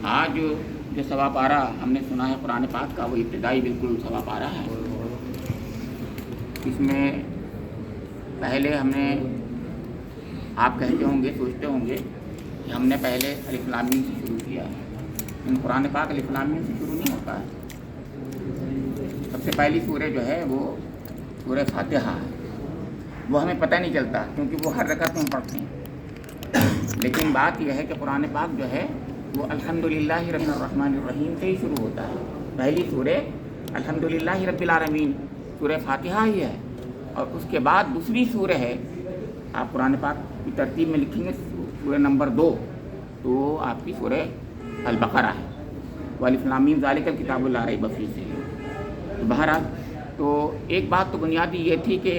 آج جو سوا پارہ ہم نے سنا ہے قرآن پاک کا، وہ ابتدائی بالکل سوا پارہ ہے۔ اس میں پہلے ہم نے، آپ کہتے ہوں گے، سوچتے ہوں گے کہ ہم نے پہلے الف لام میم سے شروع کیا ہے، لیکن قرآن پاک الف لام میم سے شروع نہیں ہوتا ہے۔ سب سے پہلی سورہ جو ہے وہ سورہ فاتحہ ہے۔ وہ ہمیں پتہ نہیں چلتا کیونکہ وہ ہر رکعت میں پڑھتے ہیں، لیکن بات یہ ہے کہ قرآن پاک جو ہے وہ الحمدللہ رب الرحمن الرحیم سے ہی شروع ہوتا ہے۔ پہلی سورہ الحمدللہ رب العالمین سورہ فاتحہ ہی ہے، اور اس کے بعد دوسری سورہ ہے، آپ قرآن پاک کی ترتیب میں لکھیں گے سورہ نمبر 2 تو آپ کی سورہ البقرہ ہے، والف لام میم ذالک الکتاب لا ریب فیہ سے۔ تو بہرحال تو ایک بات تو بنیادی یہ تھی کہ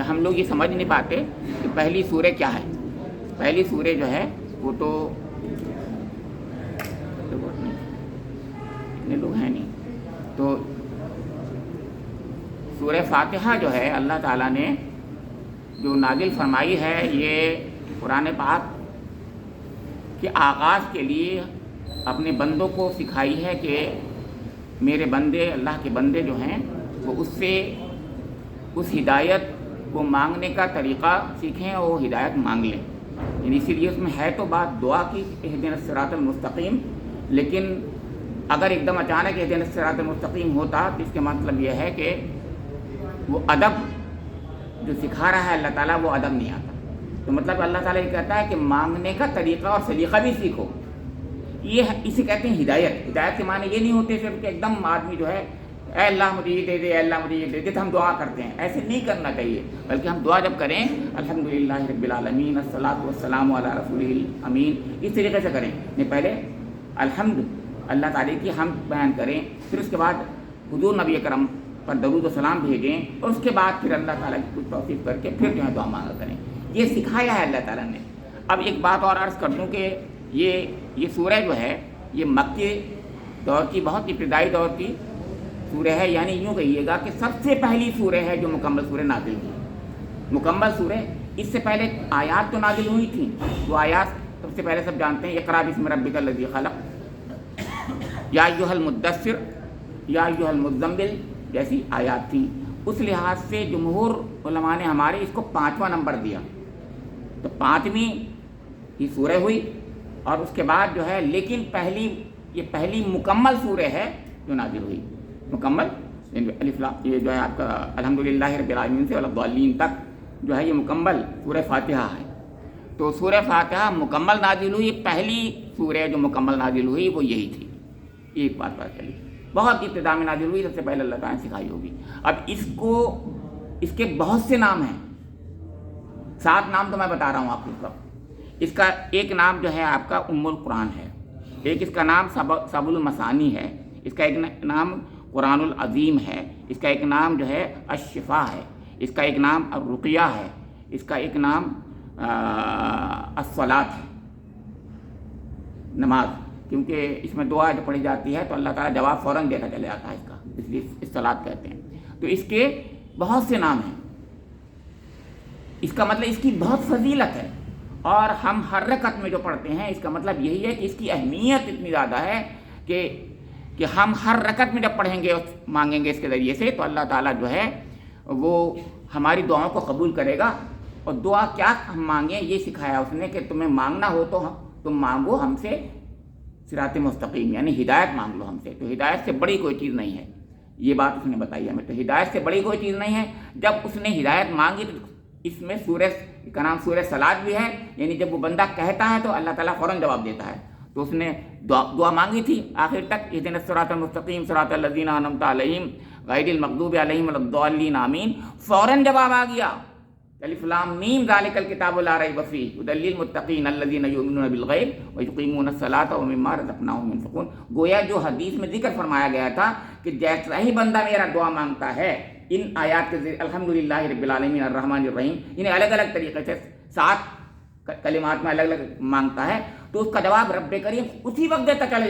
ہم لوگ یہ سمجھ نہیں پاتے کہ پہلی سورہ کیا ہے۔ پہلی سورہ جو ہے وہ تو اتنے لوگ ہیں نہیں، تو سورہ فاتحہ جو ہے اللہ تعالیٰ نے جو نازل فرمائی ہے، یہ قرآن پاک کے آغاز کے لیے اپنے بندوں کو سکھائی ہے کہ میرے بندے، اللہ کے بندے جو ہیں، وہ اس سے اس ہدایت کو مانگنے کا طریقہ سیکھیں اور وہ ہدایت مانگ لیں۔ یعنی اسی لیے اس میں ہے تو بات دعا کی، اہدنا الصراط المستقیم، لیکن اگر ایک دم اچانک اہدنا الصراط المستقیم ہوتا تو اس کے مطلب یہ ہے کہ وہ ادب جو سکھا رہا ہے اللہ تعالیٰ، وہ ادب نہیں آتا۔ تو مطلب اللہ تعالیٰ یہ کہتا ہے کہ مانگنے کا طریقہ اور سلیقہ بھی سیکھو۔ یہ اسے کہتے ہیں ہدایت۔ ہدایت کے معنی یہ نہیں ہوتے صرف کہ ایک دم آدمی جو ہے اے اللہ مجھے یہ دے دے، اے اللہ مجھے یہ دے دے، تو ہم دعا کرتے ہیں۔ ایسے نہیں کرنا چاہیے، بلکہ ہم دعا جب کریں الحمدللہ رب العالمین الصلاۃ والسلام علی رسولہ الامین، اس طریقے سے کریں۔ نہیں، پہلے الحمد اللہ تعالیٰ کی حمد بیان کریں، پھر اس کے بعد حضور نبی اکرم پر درود و سلام بھیجیں، اور اس کے بعد پھر اللہ تعالیٰ کی کچھ توصیف کر کے پھر جو ہے دعا مانگا کریں۔ یہ سکھایا ہے اللہ تعالیٰ نے۔ اب ایک بات اور عرض کر دوں کہ یہ سورہ جو ہے یہ مکی دور کی بہت ابتدائی دور کی سورہ ہے، یعنی یوں کہیے گا کہ سب سے پہلی سورہ ہے جو مکمل سورہ نازل ہوئی۔ مکمل سورہ، اس سے پہلے آیات تو نازل ہوئی تھیں، وہ آیات سب سے پہلے سب جانتے ہیں، اقرأ بسم ربک الذی خلق، یا ایھا المدثر، یا ایھا المزمل جیسی آیات تھیں۔ اس لحاظ سے جمہور علماء نے ہمارے اس کو 5واں نمبر دیا، تو 5ویں یہ سورہ ہوئی، اور اس کے بعد جو ہے لیکن یہ پہلی مکمل سورہ ہے جو نازل ہوئی، مکمل الف لام، یہ جو ہے آپ کا الحمدللہ رب العالمین سے ولا تک جو ہے یہ مکمل سورہ فاتحہ ہے۔ تو سورہ فاتحہ مکمل نازل ہوئی، پہلی سورہ جو مکمل نازل ہوئی وہ یہی تھی۔ ایک بات پتہ چلی، بہت ابتدا میں نازل ہوئی، سب سے پہلے اللہ تعالیٰ نے سکھائی ہوگی۔ اب اس کے بہت سے نام ہیں، 7 نام تو میں بتا رہا ہوں آپ کو۔ اس کا ایک نام جو ہے آپ کا ام القرآن ہے، ایک اس کا نام سبع المثانی ہے، اس کا ایک نام قرآن العظیم ہے، اس کا ایک نام جو ہے الشفا ہے، اس کا ایک نام الرقیہ ہے، اس کا ایک نام الصلاۃ ہے، نماز، کیونکہ اس میں دعا جو پڑھی جاتی ہے تو اللہ تعالیٰ جواب فوراً دیتا چلا جاتا ہے اس کا، اس لیے الصلاۃ کہتے ہیں۔ تو اس کے بہت سے نام ہیں، اس کا مطلب اس کی بہت فضیلت ہے، اور ہم ہر رکعت میں جو پڑھتے ہیں اس کا مطلب یہی ہے کہ اس کی اہمیت اتنی زیادہ ہے کہ ہم ہر رکعت میں جب پڑھیں گے اور مانگیں گے اس کے ذریعے سے، تو اللہ تعالیٰ جو ہے وہ ہماری دعاؤں کو قبول کرے گا۔ اور دعا کیا ہم مانگیں یہ سکھایا اس نے کہ تمہیں مانگنا ہو تو تم مانگو ہم سے صراط مستقیم، یعنی ہدایت مانگ لو ہم سے۔ تو ہدایت سے بڑی کوئی چیز نہیں ہے، یہ بات اس نے بتائی ہمیں۔ تو ہدایت سے بڑی کوئی چیز نہیں ہے۔ جب اس نے ہدایت مانگی تو اس میں سورہ کا نام سورہ صلاۃ بھی ہے، یعنی جب وہ بندہ کہتا ہے تو اللہ تعالیٰ فوراً جواب دیتا ہے۔ تو اس نے دعا مانگی تھی آخر تک، اہدنا الصراط المستقیم صراط الذین انعمت علیہم غیر المغضوب علیہم ولا الضالین آمین، فوراً جواب آ گیا، الف لام میم ذالک الکتاب لا ریب فیہ ھدی للمتقین الذین یؤمنون بالغیب ویقیمون الصلاۃ ومما رزقناہم ینفقون۔ گویا جو حدیث میں ذکر فرمایا گیا تھا کہ جیسا ہی بندہ میرا دعا مانگتا ہے ان آیات کے ذریعے الحمدللہ رب العالمین الرحمن الرحیم، انہیں الگ الگ طریقے سے 7 کلمات میں الگ الگ مانگتا ہے، تو اس کا جواب رب کریم اسی وقت دیتا چلے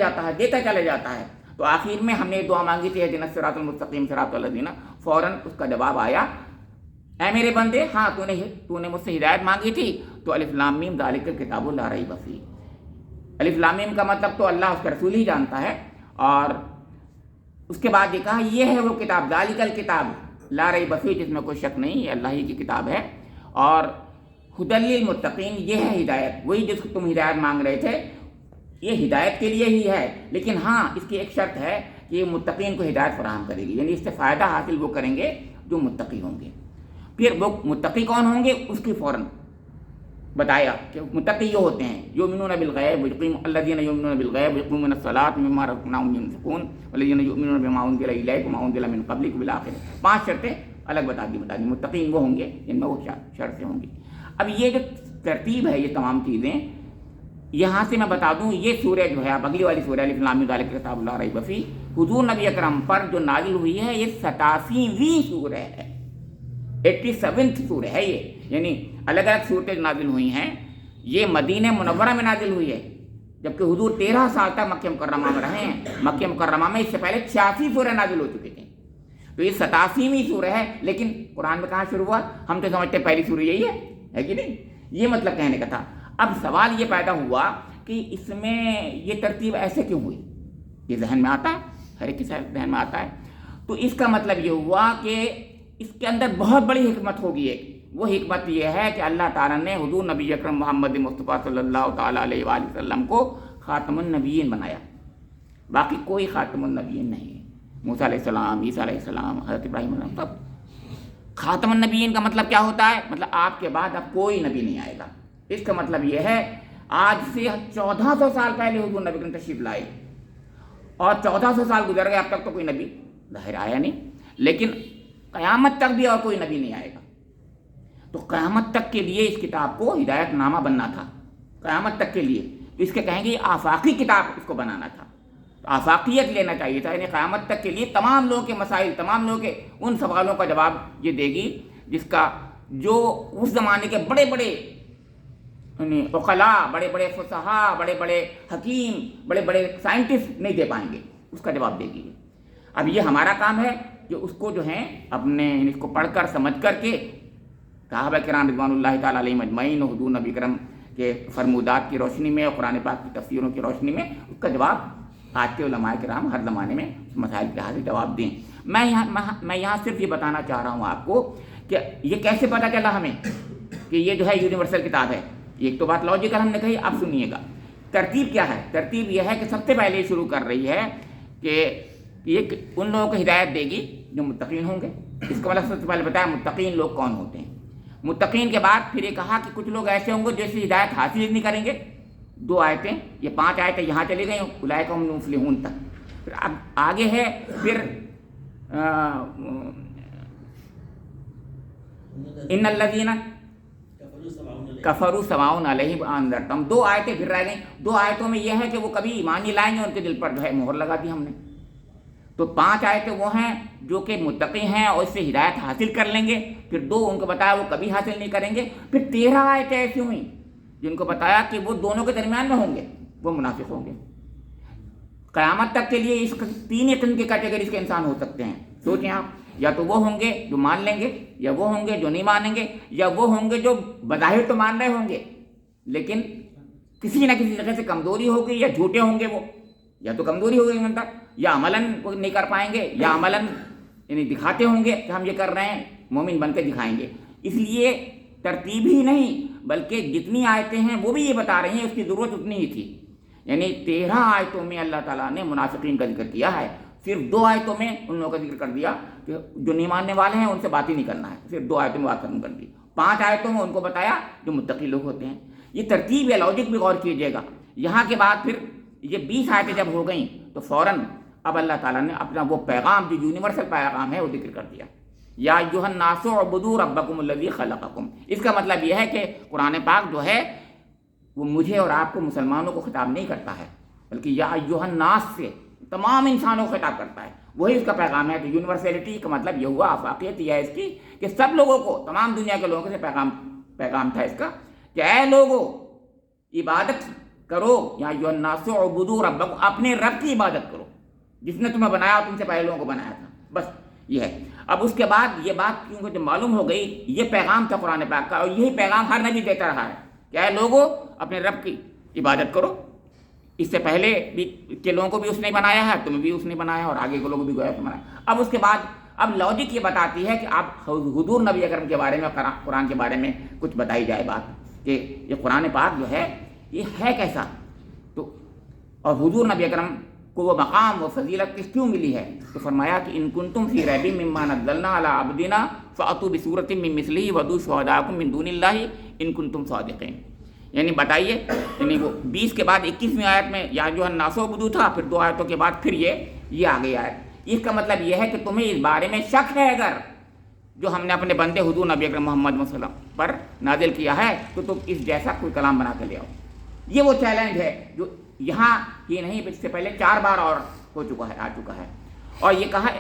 جاتا ہے۔ تو آخر میں ہم نے دعا مانگی تھی اہدنا الصراط المستقیم صراط الذین، فوراً اس کا جواب آیا، اے میرے بندے، ہاں تو نے مجھ سے ہدایت مانگی تھی، تو الف لام میم ذالک الکتاب لا ریب فیہ، الف لام میم کا مطلب تو اللہ اس کا رسول ہی جانتا ہے. اور اس کے بعد یہ کہا یہ ہے وہ کتاب، ذالک الکتاب لا ریب فیہ، جس میں کوئی شک نہیں، یہ اللہ ہی کی کتاب ہے. اور ھدی للمتقین، یہ ہے ہدایت، وہی جس کو تم ہدایت مانگ رہے تھے، یہ ہدایت کے لیے ہی ہے. لیکن ہاں اس کی ایک شرط ہے کہ یہ متقین کو ہدایت فراہم کرے گی، یعنی اس سے فائدہ حاصل وہ کریں گے جو متقی ہوں گے. پھر وہ متقی کون ہوں گے اس کی فوراً بتایا کہ متقی یہ ہوتے ہیں یؤمنون بالغیب الذین یؤمنون بالغیب ویقیمون الصلاۃ مما رزقناہم ينفقون والذین یؤمنون بما انزل الیک وما انزل من قبلک والآخرہ. 5 شرطیں الگ بتا دی. متقین وہ ہوں گے جن میں وہ شرطیں ہوں گی. اب یہ جو ترتیب ہے یہ تمام چیزیں یہاں سے میں بتا دوں، یہ سورہ جو ہے اب اگلی والی سورہ الف لام میم ذالک کتاب لا ریب فیہ حضور نبی اکرم پر جو نازل ہوئی ہے، یہ 87ویں سورہ ہے، 87 سورہ ہے یہ. یعنی الگ الگ صورتیں نازل ہوئی ہیں. یہ مدینہ منورہ میں نازل ہوئی ہے، جبکہ حضور 13 سال تک مکہ مکرمہ میں رہے ہیں. مکہ مکرمہ میں اس سے پہلے 86 سورہ نازل ہو چکے تھے. تو یہ 87ویں سورہ ہے. لیکن قرآن میں کہاں شروع ہوا؟ ہم تو سمجھتے پہلی سورہ یہی ہے کہ نہیں؟ یہ مطلب کہنے کا تھا. اب سوال یہ پیدا ہوا کہ اس میں یہ ترتیب ایسے کیوں ہوئی؟ یہ ذہن میں آتا ہے، ہر ایک کے ذہن میں آتا ہے. تو اس کا مطلب یہ ہوا کہ اس کے اندر بہت بڑی حکمت ہوگی. ایک وہ حکمت یہ ہے کہ اللہ تعالیٰ نے حضور نبی اکرم محمد مصطفیٰ صلی اللہ تعالیٰ علیہ وآلہ وسلم کو خاتم النبیین بنایا. باقی کوئی خاتم النبیین نہیں. موسیٰ علیہ السلام، عیسیٰ علیہ السلام، حضرت ابراہیم علیہ السلام، سب. خاتم النبیین کا مطلب کیا ہوتا ہے؟ مطلب آپ کے بعد اب کوئی نبی نہیں آئے گا. اس کا مطلب یہ ہے آج سے 1400 سال پہلے حضور نبی اکرم تشریف لائے اور 1400 سال گزر گئے، اب تک تو کوئی نبی ظاہر آیا نہیں. لیکن قیامت تک بھی اور کوئی نبی نہیں آئے گا. تو قیامت تک کے لیے اس کتاب کو ہدایت نامہ بننا تھا، قیامت تک کے لیے. تو اس کے کہیں گے یہ آفاقی کتاب اس کو بنانا تھا، تو آفاقیت لینا چاہیے تھا. یعنی قیامت تک کے لیے تمام لوگوں کے مسائل، تمام لوگوں کے ان سوالوں کا جواب یہ دے گی جس کا جو اس زمانے کے بڑے بڑے عقلاء، بڑے بڑے فصحاء، بڑے بڑے حکیم، بڑے بڑے سائنٹسٹ نہیں دے پائیں گے، اس کا جواب دے گی. اب یہ ہمارا کام ہے کہ اس کو جو ہے اپنے اس کو پڑھ کر سمجھ کر کے صحابہ کرام رضوان اللہ تعالیٰ علیہم اجمعین اور حضور نبی کرم کے فرمودات کی روشنی میں اور قرآن پاک کی تفسیروں کی روشنی میں اس کا جواب آج کے علماء کرام ہر زمانے میں مسائل کے حاصل جواب دیں. میں یہاں صرف یہ بتانا چاہ رہا ہوں آپ کو کہ یہ کیسے پتہ چلا ہمیں کہ یہ جو ہے یونیورسل کتاب ہے. ایک تو بات لاجیکل ہم نے کہی، اب سنیے گا ترتیب کیا ہے. ترتیب یہ ہے کہ سب سے پہلے شروع کر رہی ہے کہ یہ ان لوگوں کو ہدایت دے گی جو متقین ہوں گے. اس کا مطلب سب سے پہلے بتایا متقین لوگ کون ہوتے ہیں. متقین کے بعد پھر یہ کہا کہ کچھ لوگ ایسے ہوں گے جیسے ہدایت حاصل نہیں کریں گے. 2 آیتیں، یہ 5 آیتیں یہاں چلی گئی اولئک هم المفلحون تک. پھر اب آگے ہے پھر ان الذین کفروا سواء علیہم انذرتہم. 2 آیتیں پھر رہ گئیں. 2 آیتوں میں یہ ہے کہ وہ کبھی ایمان نہیں لائیں گے، ان کے دل پر جو ہے مہر لگا دی ہم نے. تو 5 آیتیں وہ ہیں جو کہ متقی ہیں اور اس سے ہدایت حاصل کر لیں گے. پھر 2 ان کو بتایا وہ کبھی حاصل نہیں کریں گے. پھر 13 آیتیں ایسی ہوئیں جن کو بتایا کہ وہ دونوں کے درمیان میں ہوں گے، وہ منافق ہوں گے. قیامت تک کے لیے اس 3 قسم کے کیٹیگریز کے انسان ہو سکتے ہیں. سوچیں آپ، یا تو وہ ہوں گے جو مان لیں گے، یا وہ ہوں گے جو نہیں مانیں گے، یا وہ ہوں گے جو بظاہر تو مان رہے ہوں گے لیکن کسی نہ کسی طرح سے کمزوری ہوگی، یا جھوٹے ہوں گے وہ، یا تو کمزوری ہوگی ان تک، یا عملاً وہ نہیں کر پائیں گے، یا عملاً یعنی دکھاتے ہوں گے کہ ہم یہ کر رہے ہیں، مومن بن کے دکھائیں گے. اس لیے ترتیب ہی نہیں بلکہ جتنی آیتیں ہیں وہ بھی یہ بتا رہی ہیں اس کی ضرورت اتنی ہی تھی. یعنی 13 آیتوں میں اللہ تعالیٰ نے منافقین کا ذکر کیا ہے. صرف 2 آیتوں میں ان لوگوں کا ذکر کر دیا کہ جو نہیں ماننے والے ہیں ان سے بات ہی نہیں کرنا ہے. صرف 2 آیتوں میں بات ختم کر دی. 5 آیتوں میں ان کو بتایا جو متقی لوگ ہوتے ہیں. یہ ترتیب یا لاجک بھی غور کیجیے گا. یہاں کے بعد پھر یہ 20 آیتیں جب ہو گئیں تو فوراً اب اللہ تعالیٰ نے اپنا وہ پیغام جو یونیورسل پیغام ہے وہ ذکر کر دیا. یا ایھا الناس اعبدوا ربکم الذی خلقکم. اس کا مطلب یہ ہے کہ قرآن پاک جو ہے وہ مجھے اور آپ کو مسلمانوں کو خطاب نہیں کرتا ہے بلکہ یا ایھا الناس سے تمام انسانوں کو خطاب کرتا ہے. وہی اس کا پیغام ہے. تو یونیورسلٹی کا مطلب یہ ہوا، آفاقیت یہ ہے اس کی کہ سب لوگوں کو، تمام دنیا کے لوگوں سے پیغام تھا اس کا کہ اے لوگوں عبادت کرو. یا ایھا الناس اعبدوا ربکم، اپنے رب کی عبادت کرو جس نے تمہیں بنایا اور تم سے پہلے لوگوں کو بنایا تھا. بس یہ ہے. اب اس کے بعد یہ بات کیونکہ جب معلوم ہو گئی یہ پیغام تھا قرآن پاک کا، اور یہی پیغام ہر نبی دیتا رہا ہے کہ اے لوگوں اپنے رب کی عبادت کرو. اس سے پہلے بھی کے لوگوں کو بھی اس نے بنایا ہے، تمہیں بھی اس نے بنایا اور آگے کے لوگوں کو بھی گویا بنایا۔ اب اس کے بعد اب لاجک یہ بتاتی ہے کہ اب حضور نبی اکرم کے بارے میں، قرآن کے بارے میں کچھ بتائی جائے بات کہ یہ قرآن پاک جو ہے یہ ہے کیسا، تو اور حضور نبی اکرم کو وہ مقام و فضیلت کیوں ملی ہے؟ تو فرمایا کہ ان کنتم فی ریب مما نزلنا علی عبدنا فأتوا بسورۃ من مثلہ وادعوا شہداءکم من دون اللہ ان کنتم صادقین۔ یعنی بتائیے، یعنی وہ 20 کے بعد 21ویں آیت میں یا جو الناس اعبدوا تھا، پھر 2 آیتوں کے بعد پھر یہ آ گئی آیت۔ اس کا مطلب یہ ہے کہ تمہیں اس بارے میں شک ہے اگر جو ہم نے اپنے بندے حضور نبی اکرم محمد صلی اللہ علیہ وسلم پر نازل کیا ہے تو تم اس جیسا کوئی کلام بنا کے لے آؤ۔ یہ وہ چیلنج ہے جو یہاں ہی نہیں، اس سے پہلے 4 بار اور آ چکا ہے، اور یہ کہا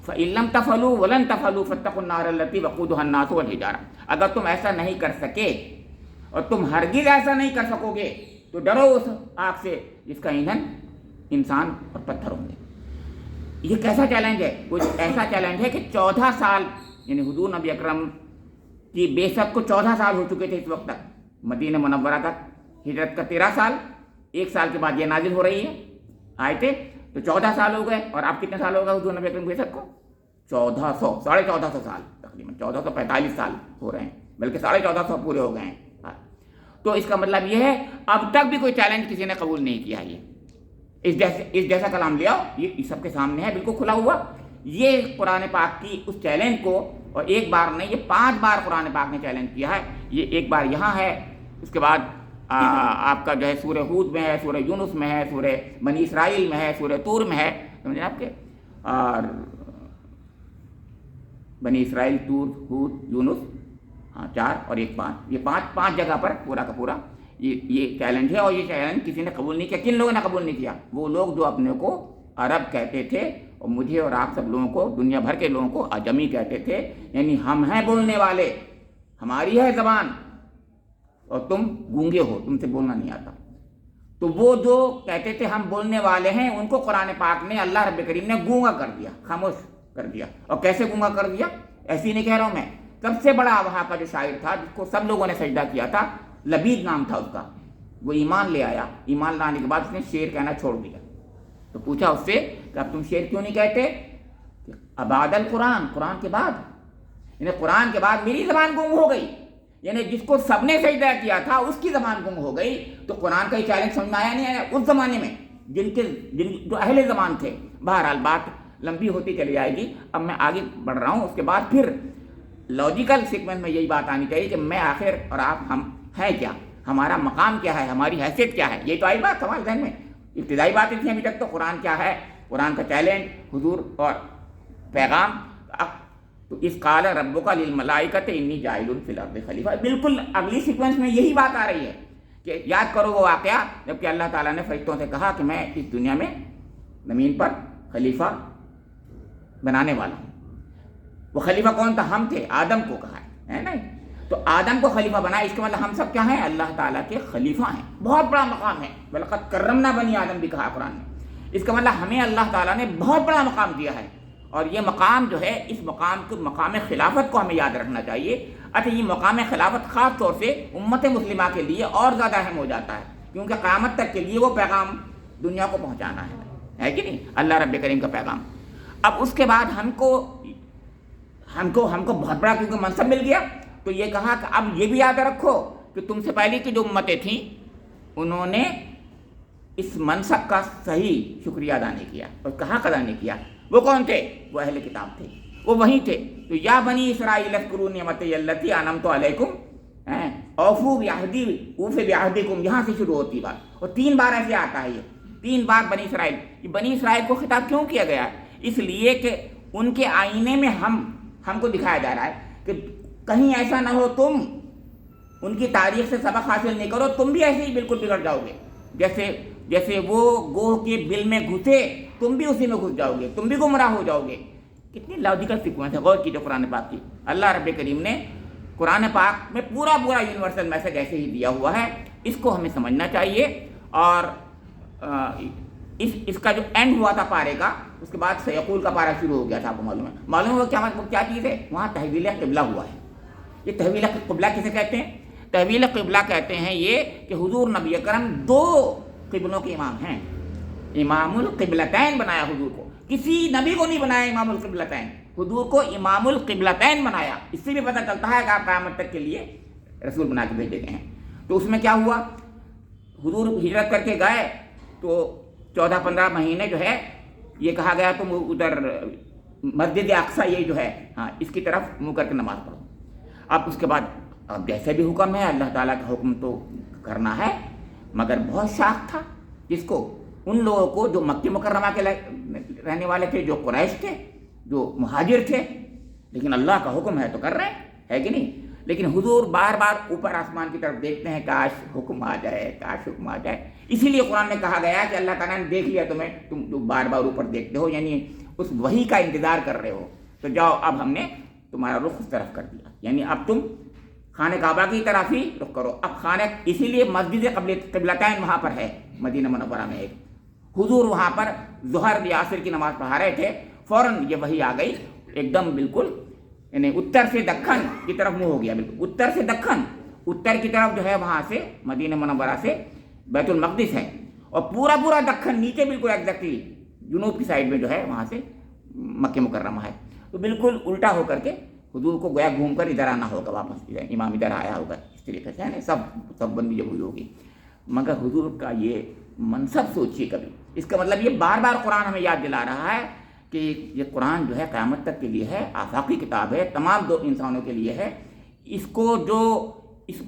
فَإِن لَمْ تَفْعَلُوا وَلَن تَفْعَلُوا فَاتَّقُوا النَّارَ الَّتِي وَقُودُهَا النَّاسُ وَالْحِجَارَةُ۔ اگر تم ایسا نہیں کر سکے اور تم ہرگز ایسا نہیں کر سکو گے تو ڈرو اس آگ سے جس کا ایندھن انسان اور پتھر ہوں گے۔ یہ کیسا چیلنج ہے؟ وہ ایسا چیلنج ہے کہ 14 سال، یعنی حضور نبی اکرم کی بعثت کو 14 سال ہو چکے تھے اس وقت تک، مدینہ منورہ تک ہجرت کا 13 سال، 1 سال کے بعد یہ نازل ہو رہی ہے آیتیں، تو 14 سال ہو گئے۔ اور آپ کتنے سال ہو گئے حضور نبی اکرم کی بعثت کو؟ 1450 سال، تقریباً 1445 سال ہو رہے ہیں، بلکہ 1450 پورے ہو گئے ہیں۔ تو اس کا مطلب یہ ہے اب تک بھی کوئی چیلنج کسی نے قبول نہیں کیا۔ یہ اس جیسا کلام لے آؤ، یہ سب کے سامنے ہے بالکل کھلا ہوا۔ یہ قرآن پاک کی اس چیلنج کو، اور ایک بار نہیں، یہ 5 بار قرآن پاک نے چیلنج کیا ہے۔ یہ ایک بار یہاں ہے، اس کے بعد آپ کا جو ہے سورہ ہود میں ہے، سورہ یونس میں ہے، سورہ بنی اسرائیل میں ہے، سورہ طور میں ہے، سمجھیں آپ کے، اور بنی اسرائیل، طور، ہود، یونس، 4 اور 1 5، یہ 5 جگہ پر پورا کا پورا یہ چیلنج ہے۔ اور یہ چیلنج کسی نے قبول نہیں کیا۔ کن لوگوں نے قبول نہیں کیا؟ وہ لوگ جو اپنے کو عرب کہتے تھے، اور مجھے اور آپ سب لوگوں کو، دنیا بھر کے لوگوں کو اجمی کہتے تھے، یعنی ہم ہیں بولنے والے، ہماری ہے زبان، اور تم گونگے ہو، تم سے بولنا نہیں آتا۔ تو وہ جو کہتے تھے ہم بولنے والے ہیں، ان کو قرآن پاک نے، اللہ رب کریم نے گونگا کر دیا، خاموش کر دیا۔ اور کیسے گونگا کر دیا؟ ایسے ہی نہیں کہہ رہا ہوں میں، سب سے بڑا وہاں کا جو شاعر تھا جس کو سب لوگوں نے سجدہ کیا تھا، لبید نام تھا اس کا، وہ ایمان لے آیا۔ ایمان لانے کے بعد اس نے شعر کہنا چھوڑ دیا۔ تو پوچھا اس سے کہ اب تم شعر کیوں نہیں کہتے؟ ابعد القرآن، قرآن کے بعد، یعنی قرآن کے بعد میری زبان گم ہو گئی، یعنی جس کو سب نے سجدہ کیا تھا اس کی زبان گم ہو گئی۔ تو قرآن کا یہ چیلنج سمجھ میں آیا نہیں آیا اس زمانے میں جن جو اہل زمان تھے۔ بہرحال بات لمبی ہوتی چلی جائے گی، اب میں آگے بڑھ رہا ہوں۔ اس کے بعد پھر لاجیکل سیکوینس میں یہی بات آنی چاہیے کہ میں آخر اور آپ ہم ہیں کیا، ہمارا مقام کیا ہے، ہماری حیثیت کیا ہے۔ یہی تو آئی بات ہمارے ذہن میں، ابتدائی باتیں تھیں ابھی تک تو، قرآن کیا ہے، قرآن کا چیلنج، حضور اور پیغام۔ تو اس قال ربک للملائکۃ انی جاعل فی الارض خلیفہ، بالکل اگلی سیکوینس میں یہی بات آ رہی ہے کہ یاد کرو وہ واقعہ جب کہ اللہ تعالیٰ نے فرشتوں سے کہا کہ میں اس دنیا میں زمین پر خلیفہ بنانے والا ہوں۔ وہ خلیفہ کون تھا؟ ہم تھے، آدم کو کہا ہے نا۔ تو آدم کو خلیفہ بنایا، اس کے مطلب ہم سب کیا ہیں؟ اللہ تعالیٰ کے خلیفہ ہیں۔ بہت بڑا مقام ہے، وَلَقَدْ كَرَّمْنَا بَنِي آدم بھی کہا قرآن نے۔ اس کا مطلب ہمیں اللہ تعالیٰ نے بہت بڑا مقام دیا ہے، اور یہ مقام جو ہے، اس مقام کو، مقام خلافت کو ہمیں یاد رکھنا چاہیے۔ اچھا، یہ مقام خلافت خاص طور سے امت مسلمہ کے لیے اور زیادہ اہم ہو جاتا ہے، کیونکہ قیامت تک کے لیے وہ پیغام دنیا کو پہنچانا ہے کہ نہیں، اللہ رب کریم کا پیغام۔ اب اس کے بعد ہم کو بہت بڑا کیونکہ منصب مل گیا، تو یہ کہا کہ اب یہ بھی یاد رکھو کہ تم سے پہلے کی جو امتیں تھیں انہوں نے اس منصب کا صحیح شکریہ ادا نہیں کیا، اور کہاں ادا نہیں کیا؟ وہ کون تھے؟ وہ اہل کتاب تھے، وہ وہی تھے۔ تو یا بنی اسرائیل اذکروا نعمتی التی انعمت علیکم اوفوا بعہدی اوف بعہدکم، یہاں سے شروع ہوتی بات، اور 3 بار ایسے آتا ہے، یہ 3 بار بنی اسرائیل۔ یہ بنی اسرائیل کو خطاب کیوں کیا گیا ہے؟ اس لیے کہ ان کے آئینے میں ہم کو دکھایا جا رہا ہے کہ کہیں ایسا نہ ہو تم ان کی تاریخ سے سبق حاصل نہیں کرو، تم بھی ایسے ہی بالکل بگڑ جاؤ گے، جیسے وہ گوہ کے بل میں گھسے تم بھی اسی میں گھس جاؤ گے، تم بھی گمراہ ہو جاؤ گے۔ کتنی لاجیکل سیکوینس ہے، غور کیجیے قرآن پاک کی۔ اللہ رب کریم نے قرآن پاک میں پورا یونیورسل میسج ایسے ہی دیا ہوا ہے، اس کو ہمیں سمجھنا چاہیے۔ اور اس کا جو اینڈ ہوا تھا پارے کا، اس کے بعد سیقول کا پارا شروع ہو گیا تھا، آپ کو معلوم ہے کیا چیز ہے؟ وہاں تحویل قبلہ ہوا ہے۔ یہ تحویل قبلہ کسے کہتے ہیں؟ تحویل قبلہ کہتے ہیں یہ کہ حضور نبی اکرم 2 قبلوں کے امام ہیں. امام القبلتین بنایا حضور کو, کسی نبی کو نہیں بنایا امام القبلتین, حضور کو امام القبلتین بنایا. اس سے بھی پتہ چلتا ہے کہ آپ قیامت تک کے لیے رسول بنا کے بھیجے گئے ہیں. تو اس میں کیا ہوا, حضور ہجرت کر کے گئے تو 14-15 مہینے جو ہے یہ کہا گیا تم ادھر مسجد اقصی یہ جو ہے ہاں اس کی طرف منہ کر کے نماز پڑھو. اب اس کے بعد اب جیسے بھی حکم ہے اللہ تعالیٰ کا حکم تو کرنا ہے, مگر بہت شاق تھا جس کو, ان لوگوں کو جو مکہ مکرمہ کے رہنے والے تھے, جو قریش تھے, جو مہاجر تھے, لیکن اللہ کا حکم ہے تو کر رہے ہیں, ہے کہ نہیں. لیکن حضور بار بار اوپر آسمان کی طرف دیکھتے ہیں, کاش حکم آ جائے, کاش حکم آ جائے. اسی لیے قرآن میں کہا گیا کہ اللہ تعالیٰ نے دیکھ لیا تمہیں, تم بار بار اوپر دیکھتے ہو, یعنی اس وحی کا انتظار کر رہے ہو, تو جاؤ اب ہم نے تمہارا رخ اس طرف کر دیا, یعنی اب تم خانہ کعبہ کی طرف ہی رخ کرو. اب خانہ, اسی لیے مسجد قبلتین وہاں پر ہے مدینہ منورہ میں ایک. حضور وہاں پر ظہر یا عصر کی نماز پڑھا رہے تھے, فوراً یہ وحی آ گئی ایک دم بالکل, یعنی اتر سے دکن کی طرف منہ ہو گیا, بالکل اتر سے دکن, اتر کی طرف جو ہے وہاں سے مدینہ منورہ سے بیت المقدس ہے, اور پورا دکن نیچے بالکل ایگزیکٹلی جنوب کی سائڈ میں جو ہے وہاں سے مکہ مکرمہ ہے. تو بالکل الٹا ہو کر کے حضور کو گویا گھوم کر ادھر آنا ہوگا واپس, امام ادھر آیا ہوگا, اس طریقے سے ہے نا, سب بندی جب ہوئی ہوگی. مگر حضور کا یہ منصب سوچیے کبھی, اس کا مطلب یہ بار بار قرآن ہمیں یاد دلا رہا ہے کہ یہ قرآن جو ہے قیامت تک کے لیے ہے, آفاقی کتاب ہے, تمام دو انسانوں کے لیے ہے. اس کو جو اس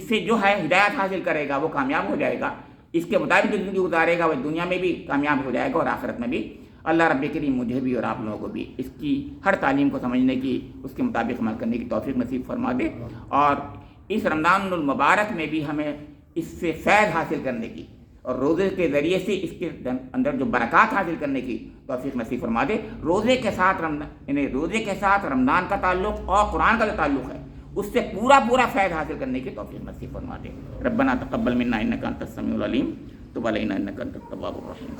سے جو ہے ہدایت حاصل کرے گا وہ کامیاب ہو جائے گا, اس کے مطابق جو زندگی گزارے گا وہ دنیا میں بھی کامیاب ہو جائے گا اور آخرت میں بھی. اللہ رب کریم مجھے بھی اور آپ لوگوں کو بھی اس کی ہر تعلیم کو سمجھنے کی, اس کے مطابق عمل کرنے کی توفیق نصیب فرما دے, اور اس رمضان المبارک میں بھی ہمیں اس سے فیض حاصل کرنے کی اور روزے کے ذریعے سے اس کے اندر جو برکات حاصل کرنے کی توفیق نصیب فرما دے. روزے کے ساتھ رمضان کا تعلق اور قرآن کا جو تعلق ہے اس سے پورا فیض حاصل کرنے کی توفیق نصیب فرما دے. ربنا تقبل منا انک انت السمیع العلیم, تب علینا انک انت التواب الرحیم.